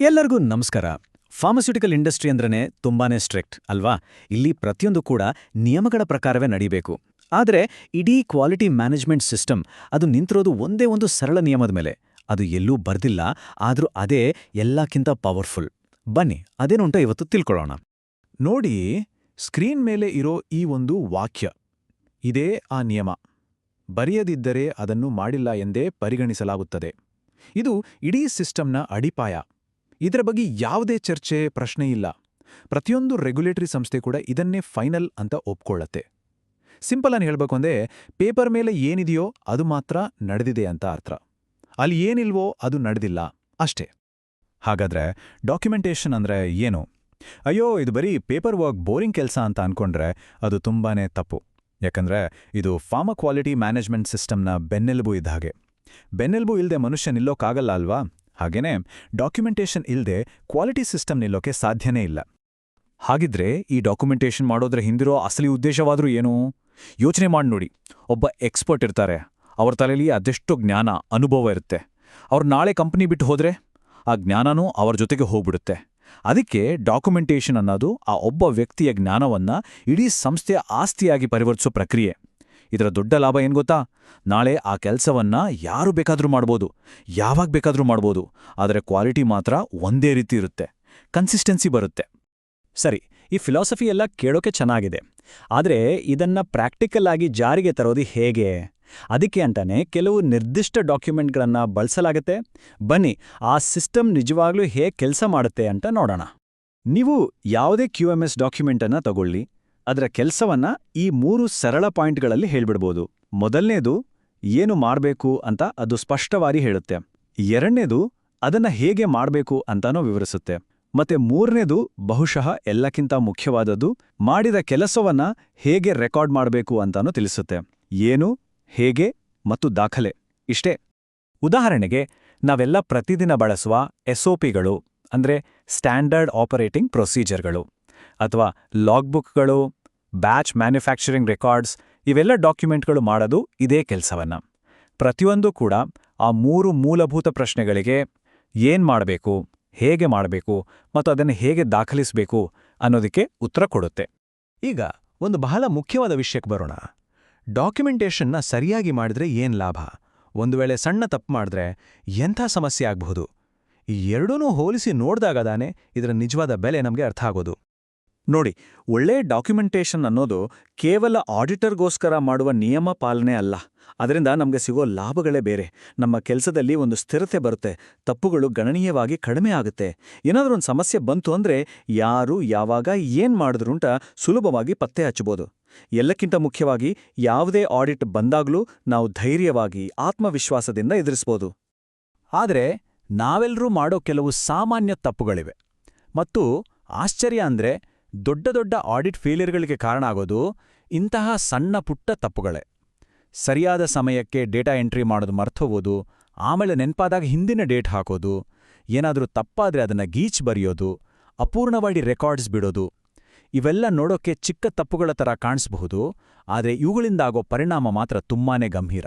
ಎಲ್ಲರಿಗೂ ನಮಸ್ಕಾರ. Pharmaceutical industry ಅಂದ್ರೇ ತುಂಬಾನೇ ಸ್ಟ್ರಿಕ್ಟ್ ಅಲ್ವಾ? ಇಲ್ಲಿ ಪ್ರತಿಯೊಂದು ಕೂಡ ನಿಯಮಗಳ ಪ್ರಕಾರವೇ ನಡೀಬೇಕು. ಆದರೆ ಇಡೀ ಕ್ವಾಲಿಟಿ ಮ್ಯಾನೇಜ್ಮೆಂಟ್ ಸಿಸ್ಟಮ್ ಅದು ನಿಂತಿರೋದು ಒಂದೇ ಒಂದು ಸರಳ ನಿಯಮದ ಮೇಲೆ. ಅದು ಎಲ್ಲೂ ಬರ್ದಿಲ್ಲ, ಆದ್ರೂ ಅದೇ ಎಲ್ಲಕ್ಕಿಂತ ಪವರ್ಫುಲ್. ಬನ್ನಿ, ಅದೇನುಂಟ ಇವತ್ತು ತಿಳ್ಕೊಳ್ಳೋಣ. ನೋಡಿ, ಸ್ಕ್ರೀನ್ ಮೇಲೆ ಇರೋ ಈ ಒಂದು ವಾಕ್ಯ, ಇದೇ ಆ ನಿಯಮ. ಬರೆಯದಿದ್ದರೆ ಅದನ್ನು ಮಾಡಿಲ್ಲ ಎಂದೇ ಪರಿಗಣಿಸಲಾಗುತ್ತದೆ. ಇದು ಇಡೀ ಸಿಸ್ಟಮ್ನ ಅಡಿಪಾಯ. ಇದರ ಬಗ್ಗೆ ಯಾವುದೇ ಚರ್ಚೆ, ಪ್ರಶ್ನೆಯಿಲ್ಲ. ಪ್ರತಿಯೊಂದು ರೆಗ್ಯುಲೇಟರಿ ಸಂಸ್ಥೆ ಕೂಡ ಇದನ್ನೇ ಫೈನಲ್ ಅಂತ ಒಪ್ಕೊಳ್ಳತ್ತೆ. ಸಿಂಪಲ್ ಆಗಿ ಹೇಳ್ಬೇಕು ಅಂದ್ರೆ, ಪೇಪರ್ ಮೇಲೆ ಏನಿದೆಯೋ ಅದು ಮಾತ್ರ ನಡೆದಿದೆ ಅಂತ ಅರ್ಥ. ಅಲ್ಲಿ ಏನಿಲ್ವೋ ಅದು ನಡೆದಿಲ್ಲ ಅಷ್ಟೇ. ಹಾಗಾದ್ರೆ ಡಾಕ್ಯುಮೆಂಟೇಷನ್ ಅಂದ್ರೆ ಏನು? ಅಯ್ಯೋ, ಇದು ಬರೀ ಪೇಪರ್ ವರ್ಕ್, ಬೋರಿಂಗ್ ಕೆಲಸ ಅಂತ ಅನ್ಕೊಂಡ್ರೆ ಅದು ತುಂಬಾನೇ ತಪ್ಪು. ಯಾಕಂದ್ರೆ ಇದು ಫಾರ್ಮಾ ಕ್ವಾಲಿಟಿ ಮ್ಯಾನೇಜ್ಮೆಂಟ್ ಸಿಸ್ಟಮ್ನ ಬೆನ್ನೆಲುಬು ಇದ್ದ ಹಾಗೆ. ಬೆನ್ನೆಲುಬು ಇಲ್ಲದೆ ಮನುಷ್ಯ ನಿಲ್ಲೋಕ್ಕಾಗಲ್ಲ ಅಲ್ವಾ? ಹಾಗೇನೆ ಡಾಕ್ಯುಮೆಂಟೇಷನ್ ಇಲ್ಲದೆ ಕ್ವಾಲಿಟಿ ಸಿಸ್ಟಮ್ ನಿಲ್ಲೋಕೆ ಸಾಧ್ಯನೇ ಇಲ್ಲ. ಹಾಗಿದ್ರೆ ಈ ಡಾಕ್ಯುಮೆಂಟೇಷನ್ ಮಾಡೋದ್ರ ಹಿಂದಿರೋ ಅಸಲಿ ಉದ್ದೇಶವಾದ್ರೂ ಏನು? ಯೋಚನೆ ಮಾಡಿ ನೋಡಿ. ಒಬ್ಬ ಎಕ್ಸ್ಪರ್ಟ್ ಇರ್ತಾರೆ, ಅವ್ರ ತಲೆಯಲ್ಲಿ ಅದೆಷ್ಟೋ ಜ್ಞಾನ, ಅನುಭವ ಇರುತ್ತೆ. ಅವ್ರು ನಾಳೆ ಕಂಪನಿ ಬಿಟ್ಟು ಹೋದ್ರೆ ಆ ಜ್ಞಾನನೂ ಅವ್ರ ಜೊತೆಗೆ ಹೋಗ್ಬಿಡುತ್ತೆ. ಅದಕ್ಕೆ ಡಾಕ್ಯುಮೆಂಟೇಷನ್ ಅನ್ನೋದು ಆ ಒಬ್ಬ ವ್ಯಕ್ತಿಯ ಜ್ಞಾನವನ್ನ ಇಡೀ ಸಂಸ್ಥೆಯ ಆಸ್ತಿಯಾಗಿ ಪರಿವರ್ತಿಸೋ ಪ್ರಕ್ರಿಯೆ. ಇದರ ದೊಡ್ಡ ಲಾಭ ಏನ್ ಗೊತ್ತಾ? ನಾಳೆ ಆ ಕೆಲಸವನ್ನ ಯಾರು ಬೇಕಾದ್ರೂ ಮಾಡ್ಬೋದು, ಯಾವಾಗ ಬೇಕಾದ್ರೂ ಮಾಡ್ಬೋದು. ಆದರೆ ಕ್ವಾಲಿಟಿ ಮಾತ್ರ ಒಂದೇ ರೀತಿ ಇರುತ್ತೆ, ಕನ್ಸಿಸ್ಟೆನ್ಸಿ ಬರುತ್ತೆ. ಸರಿ, ಈ ಫಿಲಾಸಫಿ ಎಲ್ಲ ಕೇಳೋಕೆ ಚೆನ್ನಾಗಿದೆ. ಆದರೆ ಇದನ್ನ ಪ್ರಾಕ್ಟಿಕಲ್ ಆಗಿ ಜಾರಿಗೆ ತರೋದು ಹೇಗೆ? ಅದಕ್ಕೆ ಅಂತಾನೆ ಕೆಲವು ನಿರ್ದಿಷ್ಟ ಡಾಕ್ಯುಮೆಂಟ್ಗಳನ್ನ ಬಳಸಲಾಗುತ್ತೆ. ಬನ್ನಿ, ಆ ಸಿಸ್ಟಮ್ ನಿಜವಾಗ್ಲೂ ಹೇಗೆ ಕೆಲಸ ಮಾಡುತ್ತೆ ಅಂತ ನೋಡೋಣ. ನೀವು ಯಾವುದೇ QMS ಡಾಕ್ಯುಮೆಂಟನ್ನು ತಗೊಳ್ಳಿ, ಅದರ ಕೆಲಸವನ್ನ ಈ 3 ಸರಳ ಪಾಯಿಂಟ್ಗಳಲ್ಲಿ ಹೇಳ್ಬಿಡ್ಬೋದು. ಮೊದಲನೇದು ಏನು ಮಾಡಬೇಕು ಅಂತ ಅದು ಸ್ಪಷ್ಟವಾಗಿ ಹೇಳುತ್ತೆ. ಎರಡನೇದು ಅದನ್ನ ಹೇಗೆ ಮಾಡಬೇಕು ಅಂತಾನೋ ವಿವರಿಸುತ್ತೆ. ಮತ್ತೆ ಮೂರನೇದು ಬಹುಶಃ ಎಲ್ಲಕ್ಕಿಂತ ಮುಖ್ಯವಾದದ್ದು, ಮಾಡಿದ ಕೆಲಸವನ್ನ ಹೇಗೆ ರೆಕಾರ್ಡ್ ಮಾಡಬೇಕು ಅಂತಾನೂ ತಿಳಿಸುತ್ತೆ. ಏನು, ಹೇಗೆ ಮತ್ತು ದಾಖಲೆ, ಇಷ್ಟೇ. ಉದಾಹರಣೆಗೆ, ನಾವೆಲ್ಲ ಪ್ರತಿದಿನ ಬಳಸುವ SOPಗಳು ಅಂದ್ರೆ ಸ್ಟ್ಯಾಂಡರ್ಡ್ ಆಪರೇಟಿಂಗ್ ಪ್ರೊಸೀಜರ್ಗಳು, ಅಥವಾ ಲಾಗ್ಬುಕ್ಗಳು, ಬ್ಯಾಚ್ ಮ್ಯಾನುಫ್ಯಾಕ್ಚರಿಂಗ್ ರೆಕಾರ್ಡ್ಸ್, ಇವೆಲ್ಲ ಡಾಕ್ಯುಮೆಂಟ್ಗಳು ಮಾಡೋದು ಇದೇ ಕೆಲಸವನ್ನ. ಪ್ರತಿಯೊಂದೂ ಕೂಡ ಆ 3 ಮೂಲಭೂತ ಪ್ರಶ್ನೆಗಳಿಗೆ ಏನ್ ಮಾಡಬೇಕು, ಹೇಗೆ ಮಾಡಬೇಕು ಮತ್ತು ಅದನ್ನು ಹೇಗೆ ದಾಖಲಿಸಬೇಕು ಅನ್ನೋದಕ್ಕೆ ಉತ್ತರ ಕೊಡುತ್ತೆ. ಈಗ ಒಂದು ಬಹಳ ಮುಖ್ಯವಾದ ವಿಷಯಕ್ಕೆ ಬರೋಣ. ಡಾಕ್ಯುಮೆಂಟೇಷನ್ನ ಸರಿಯಾಗಿ ಮಾಡಿದ್ರೆ ಏನ್ ಲಾಭ? ಒಂದು ವೇಳೆ ಸಣ್ಣ ತಪ್ಪು ಮಾಡಿದ್ರೆ ಎಂಥ ಸಮಸ್ಯೆ ಆಗಬಹುದು? ಈ ಎರಡನ್ನೂ ಹೋಲಿಸಿ ನೋಡ್ದಾಗದಾನೆ ಇದರ ನಿಜವಾದ ಬೆಲೆ ನಮಗೆ ಅರ್ಥ ಆಗೋದು. ನೋಡಿ, ಒಳ್ಳೆ ಡಾಕ್ಯುಮೆಂಟೇಷನ್ ಅನ್ನೋದು ಕೇವಲ ಆಡಿಟರ್ಗೋಸ್ಕರ ಮಾಡುವ ನಿಯಮ ಪಾಲನೆ ಅಲ್ಲ. ಅದರಿಂದ ನಮಗೆ ಸಿಗೋ ಲಾಭಗಳೇ ಬೇರೆ. ನಮ್ಮ ಕೆಲಸದಲ್ಲಿ ಒಂದು ಸ್ಥಿರತೆ ಬರುತ್ತೆ, ತಪ್ಪುಗಳು ಗಣನೀಯವಾಗಿ ಕಡಿಮೆ ಆಗುತ್ತೆ. ಏನಾದರೂ ಒಂದು ಸಮಸ್ಯೆ ಬಂತು ಅಂದ್ರೆ ಯಾರು ಯಾವಾಗ ಏನ್ ಮಾಡಿದ್ರುಂಟ ಸುಲಭವಾಗಿ ಪತ್ತೆ ಹಚ್ಚಬಹುದು. ಎಲ್ಲಕ್ಕಿಂತ ಮುಖ್ಯವಾಗಿ, ಯಾವುದೇ ಆಡಿಟ್ ಬಂದಾಗ್ಲೂ ನಾವು ಧೈರ್ಯವಾಗಿ ಆತ್ಮವಿಶ್ವಾಸದಿಂದ ಎದುರಿಸ್ಬೋದು. ಆದರೆ ನಾವೆಲ್ಲರೂ ಮಾಡೋ ಕೆಲವು ಸಾಮಾನ್ಯ ತಪ್ಪುಗಳಿವೆ. ಮತ್ತು ಆಶ್ಚರ್ಯ ಅಂದ್ರೆ, ದೊಡ್ಡ ದೊಡ್ಡ ಆಡಿಟ್ ಫೇಲಿಯರ್ಗಳಿಗೆ ಕಾರಣ ಆಗೋದು ಇಂತಹ ಸಣ್ಣ ಪುಟ್ಟ ತಪ್ಪುಗಳೇ. ಸರಿಯಾದ ಸಮಯಕ್ಕೆ ಡೇಟಾ ಎಂಟ್ರಿ ಮಾಡೋದು ಮರ್ತೋಗೋದು, ಆಮೇಲೆ ನೆನ್ಪಾದಾಗ ಹಿಂದಿನ ಡೇಟ್ ಹಾಕೋದು, ಏನಾದರೂ ತಪ್ಪಾದ್ರೆ ಅದನ್ನ ಗೀಚ್ ಬರೆಯೋದು, ಅಪೂರ್ಣವಾಗಿ ರೆಕಾರ್ಡ್ಸ್ ಬಿಡೋದು. ಇವೆಲ್ಲ ನೋಡೋಕೆ ಚಿಕ್ಕ ತಪ್ಪುಗಳ ಥರ ಕಾಣಿಸಬಹುದು, ಆದರೆ ಇವುಗಳಿಂದಾಗೋ ಪರಿಣಾಮ ಮಾತ್ರ ತುಂಬಾನೇ ಗಂಭೀರ.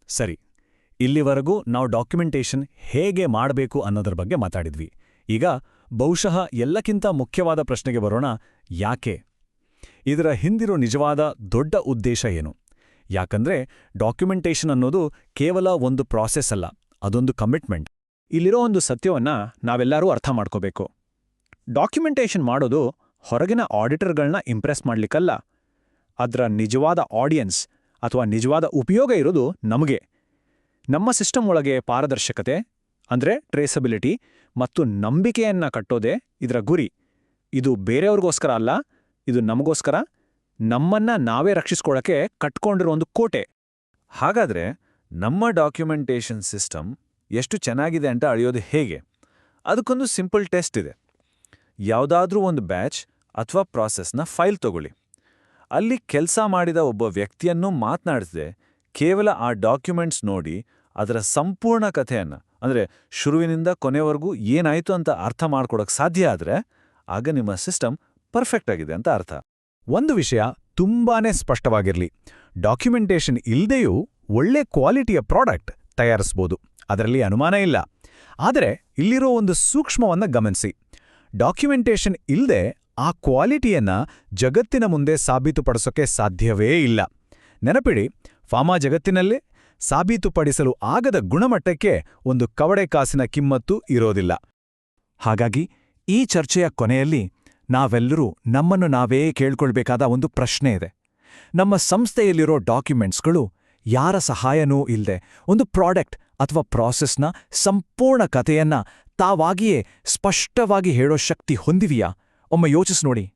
ಸರಿ, ಇಲ್ಲಿವರೆಗೂ ನಾವು ಡಾಕ್ಯುಮೆಂಟೇಷನ್ ಹೇಗೆ ಮಾಡಬೇಕು ಅನ್ನೋದ್ರ ಬಗ್ಗೆ ಮಾತಾಡಿದ್ವಿ. ಈಗ ಬಹುಶಃ ಎಲ್ಲಕ್ಕಿಂತ ಮುಖ್ಯವಾದ ಪ್ರಶ್ನೆಗೆ ಬರೋಣ, ಯಾಕೆ? ಇದರ ಹಿಂದಿರೋ ನಿಜವಾದ ದೊಡ್ಡ ಉದ್ದೇಶ ಏನು? ಯಾಕಂದ್ರೆ ಡಾಕ್ಯುಮೆಂಟೇಷನ್ ಅನ್ನೋದು ಕೇವಲ ಒಂದು ಪ್ರಾಸೆಸ್ ಅಲ್ಲ, ಅದೊಂದು ಕಮಿಟ್ಮೆಂಟ್. ಇಲ್ಲಿರೋ ಒಂದು ಸತ್ಯವನ್ನ ನಾವೆಲ್ಲರೂ ಅರ್ಥ ಮಾಡ್ಕೋಬೇಕು. ಡಾಕ್ಯುಮೆಂಟೇಷನ್ ಮಾಡೋದು ಹೊರಗಿನ ಆಡಿಟರ್ಗಳನ್ನ ಇಂಪ್ರೆಸ್ ಮಾಡ್ಲಿಕ್ಕಲ್ಲ. ಅದರ ನಿಜವಾದ ಆಡಿಯನ್ಸ್ ಅಥವಾ ನಿಜವಾದ ಉಪಯೋಗ ಇರೋದು ನಮಗೆ. ನಮ್ಮ ಸಿಸ್ಟಮ್ ಒಳಗೆ ಪಾರದರ್ಶಕತೆ ಅಂದ್ರೆ ಟ್ರೇಸಬಿಲಿಟಿ ಮತ್ತು ನಂಬಿಕೆಯನ್ನ ಕಟ್ಟೋದೇ ಇದರ ಗುರಿ. ಇದು ಬೇರೆಯವ್ರಿಗೋಸ್ಕರ ಅಲ್ಲ, ಇದು ನಮಗೋಸ್ಕರ, ನಮ್ಮನ್ನ ನಾವೇ ರಕ್ಷಿಸ್ಕೊಳ್ಳೋಕೆ ಕಟ್ಕೊಂಡಿರೋ ಒಂದು ಕೋಟೆ. ಹಾಗಾದ್ರೆ ನಮ್ಮ ಡಾಕ್ಯುಮೆಂಟೇಷನ್ ಸಿಸ್ಟಮ್ ಎಷ್ಟು ಚೆನ್ನಾಗಿದೆ ಅಂತ ಅಳೆಯೋದು ಹೇಗೆ? ಅದಕ್ಕೊಂದು ಸಿಂಪಲ್ ಟೆಸ್ಟ್ ಇದೆ. ಯಾವುದಾದ್ರೂ ಒಂದು ಬ್ಯಾಚ್ ಅಥವಾ ಪ್ರಾಸೆಸ್ನ ಫೈಲ್ ತಗೊಳ್ಳಿ. ಅಲ್ಲಿ ಕೆಲಸ ಮಾಡಿದ ಒಬ್ಬ ವ್ಯಕ್ತಿಯನ್ನು ಮಾತನಾಡಿಸದೆ ಕೇವಲ ಆ ಡಾಕ್ಯುಮೆಂಟ್ಸ್ ನೋಡಿ ಅದರ ಸಂಪೂರ್ಣ ಕಥೆಯನ್ನ, ಅಂದ್ರೆ ಶುರುವಿನಿಂದ ಕೊನೆವರೆಗೂ ಏನಾಯ್ತು ಅಂತ ಅರ್ಥ ಮಾಡ್ಕೊಡೋಕೆ ಸಾಧ್ಯ ಆದ್ರೆ ಆಗ ನಿಮ್ಮ ಸಿಸ್ಟಮ್ ಪರ್ಫೆಕ್ಟ್ ಆಗಿದೆ ಅಂತ ಅರ್ಥ. ಒಂದು ವಿಷಯ ತುಂಬಾನೇ ಸ್ಪಷ್ಟವಾಗಿರ್ಲಿ, ಡಾಕ್ಯುಮೆಂಟೇಷನ್ ಇಲ್ದೆಯೂ ಒಳ್ಳೆ ಕ್ವಾಲಿಟಿಯ ಪ್ರಾಡಕ್ಟ್ ತಯಾರಿಸ್ಬೋದು, ಅದರಲ್ಲಿ ಅನುಮಾನ ಇಲ್ಲ. ಆದರೆ ಇಲ್ಲಿರೋ ಒಂದು ಸೂಕ್ಷ್ಮವನ್ನ ಗಮನಿಸಿ. ಡಾಕ್ಯುಮೆಂಟೇಷನ್ ಇಲ್ಲದೆ ಆ ಕ್ವಾಲಿಟಿಯನ್ನ ಜಗತ್ತಿನ ಮುಂದೆ ಸಾಬೀತುಪಡಿಸೋಕೆ ಸಾಧ್ಯವೇ ಇಲ್ಲ. ನೆನಪಿಡಿ, ಫಾರ್ಮಾ ಜಗತ್ತಿನಲ್ಲೇ ಸಾಬೀತುಪಡಿಸಲು ಆಗದ ಗುಣಮಟ್ಟಕ್ಕೆ ಒಂದು ಕವಡೆ ಕಾಸಿನ ಕಿಮ್ಮತ್ತು ಇರೋದಿಲ್ಲ. ಹಾಗಾಗಿ ಈ ಚರ್ಚೆಯ ಕೊನೆಯಲ್ಲಿ ನಾವೆಲ್ಲರೂ ನಮ್ಮನ್ನು ನಾವೇ ಕೇಳ್ಕೊಳ್ಬೇಕಾದ ಒಂದು ಪ್ರಶ್ನೆ ಇದೆ. ನಮ್ಮ ಸಂಸ್ಥೆಯಲ್ಲಿರೋ ಡಾಕ್ಯುಮೆಂಟ್ಸ್ಗಳು ಯಾರ ಸಹಾಯನೂ ಇಲ್ಲದೆ ಒಂದು ಪ್ರಾಡಕ್ಟ್ ಅಥವಾ ಪ್ರಾಸೆಸ್ನ ಸಂಪೂರ್ಣ ಕಥೆಯನ್ನ ತಾವಾಗಿಯೇ ಸ್ಪಷ್ಟವಾಗಿ ಹೇಳೋ ಶಕ್ತಿ ಹೊಂದಿವೆಯಾ? ಒಮ್ಮೆ ಯೋಚಿಸಿ ನೋಡಿ.